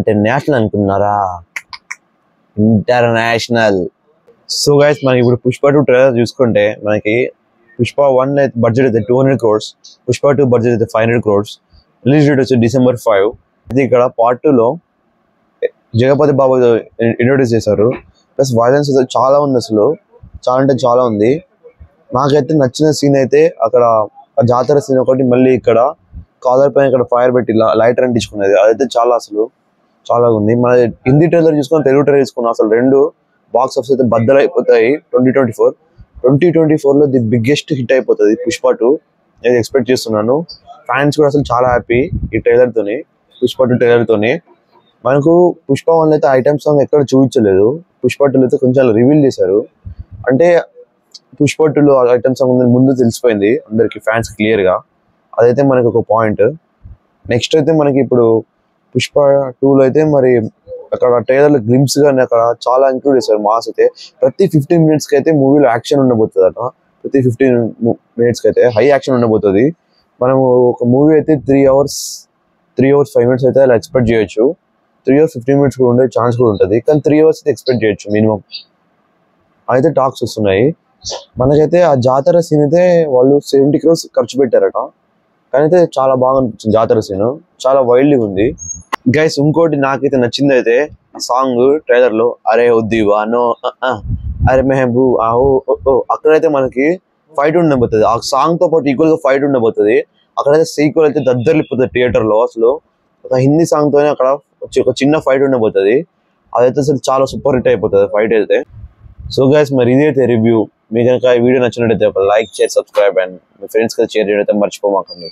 అంటే నేషనల్ అనుకున్నారా, international. So guys మనకి ఇప్పుడు పుష్ప 2 ట్రైలర్ చూసుకుంటే మనకి పుష్ప 1 బడ్జెట్ అయితే 200 crores, పుష్ప 2 బడ్జెట్ అయితే 500 crores, రిలీజ్ డేట్ వచ్చి December 5. ఇది ఇక్కడ పార్ట్ 2లో జగపతి బాబు ఇంట్రొడ్యూస్ చేశారు. ప్లస్ వైలెన్స్ అయితే చాలా ఉంది, అసలు చాలా అంటే చాలా ఉంది. నాకైతే నచ్చిన సీన్ అయితే అక్కడ జాతర సీన్ ఒకటి, మళ్ళీ ఇక్కడ కాలర్ పైన ఇక్కడ ఫైర్ పెట్టి లైటర్ అంటించుకునేది, అదైతే చాలా అసలు చాలా ఉంది. మన హిందీ ట్రైలర్ చూసుకుని తెలుగు ట్రైలర్ చూసుకున్నాం, అసలు రెండు బాక్స్ ఆఫీస్ అయితే బద్దలు అయిపోతాయి. 2024లో ది బిగ్గెస్ట్ హిట్ అయిపోతుంది పుష్ప 2, నేను ఎక్స్పెక్ట్ చేస్తున్నాను. ఫ్యాన్స్ కూడా అసలు చాలా హ్యాపీ ఈ ట్రైలర్ తోని, పుష్ప 2 ట్రైలర్ తోని. మనకు పుష్ప 1 అయితే ఐటమ్ సాంగ్ ఎక్కడ చూపించలేదు, పుష్ప 2 అయితే కొంచెం రివీల్ చేశారు. అంటే పుష్ప 2లో ఐటమ్ సాంగ్ ఉందని ముందు తెలిసిపోయింది అందరికి, ఫ్యాన్స్ క్లియర్ గా. అదైతే మనకి ఒక పాయింట్. నెక్స్ట్ అయితే మనకి ఇప్పుడు పుష్ప 2లో అయితే మరి అక్కడ ట్రైలర్ గ్లిమ్స్ గానీ అక్కడ చాలా ఇంక్లూడ్ చేశారు మాస్ అయితే. ప్రతి 15 minutes కి అయితే మూవీలో యాక్షన్ ఉండబోతుంది అట, ప్రతి 15 minutes కి అయితే హై యాక్షన్ ఉండబోతుంది. మనము ఒక మూవీ అయితే 3 hours 5 minutes అయితే అలా ఎక్స్పెక్ట్ చేయొచ్చు. 3 hours 15 minutes కూడా ఉండే ఛాన్స్ కూడా ఉంటుంది, కానీ 3 hours అయితే ఎక్స్పెక్ట్ చేయొచ్చు మినిమం. అయితే టాక్స్ వస్తున్నాయి. మనకైతే ఆ జాతర సీన్ అయితే వాళ్ళు 70 crores ఖర్చు పెట్టారట, కానీ అయితే చాలా బాగా అనిపించింది జాతర సీన్, చాలా వైల్డ్గా ఉంది. గైస్ ఇంకోటి నాకైతే నచ్చింది అయితే ఆ సాంగ్ ట్రైలర్ లో, అరే వద్దివానో అరే మెహబూ ఆహో, అక్కడైతే మనకి ఫైట్ ఉండబోతుంది. ఆ సాంగ్ తో పాటు ఈక్వల్ గా ఫైట్ ఉండబోతుంది. అక్కడైతే సీక్వెల్ అయితే దద్దరిల్లిపోతుంది థియేటర్ లో. అసలు ఒక హిందీ సాంగ్ తోనే అక్కడ ఒక చిన్న ఫైట్ ఉండబోతుంది, అదైతే అసలు చాలా సూపర్ హిట్ అయిపోతుంది ఫైట్ అయితే. సో గైస్ మరి ఇదైతే రివ్యూ. మీకు కనుక ఈ వీడియో నచ్చినట్టయితే ఒక like, share, subscribe and me friends కి షేర్ చేయడం అయితే మర్చిపోమాకండి.